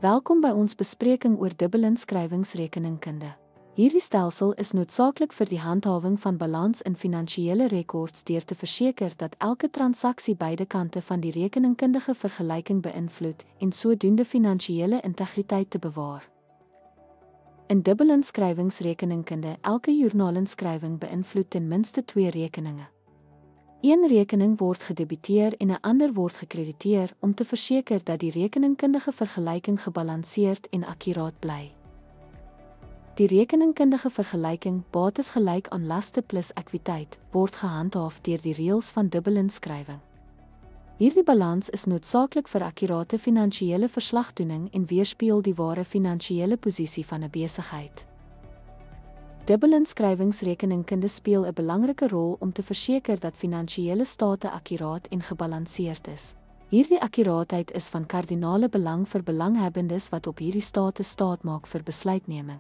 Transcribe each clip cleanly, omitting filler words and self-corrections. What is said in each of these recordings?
Welkom by ons bespreking oor dubbelinskrywings-rekeningkunde. Hierdie stelsel is noodsaaklik vir die handhawing van balans in finansiële rekords deur te verseker dat elke transaksie beide kante van die rekeningkundige vergelyking beïnvloed en sodoende finansiële integriteit te bewaar. In dubbelinskrywings-rekeningkunde, elke joernaalinskrywing beïnvloed ten minste 2 rekeninge. Een rekening word gedebiteer en 'n ander word gekrediteer om te verseker dat die rekeningkundige vergelyking gebalanseerd en akkuraat bly. Die rekeningkundige vergelyking, bates gelyk aan laste plus ekwiteit, word gehandhaaf deur die reëls van dubbelinskrywing. Hierdie balans is noodsaaklik vir akkurate finansiële verslagdoening en weerspieël die ware finansiële posisie van 'n besigheid. Dubbelinskrywings-rekeningkunde speel 'n belangrike rol om te verseker dat finansiële state akkuraat en gebalanseerd is. Hierdie akkuraatheid is van kardinale belang vir belanghebbendes wat op hierdie state staat maak vir besluitneming.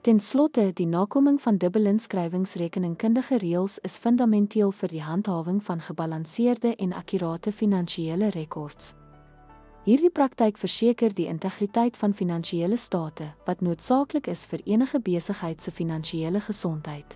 Ten slotte, die nakoming van dubbelinskrywings-rekeningkundige reëls is fundamenteel vir die handhawing van gebalanseerde en akkurate finansiële rekords. Hierdie praktyk verseker die integriteit van finansiële state, wat noodsaaklik is vir enige besigheid se finansiële gesondheid.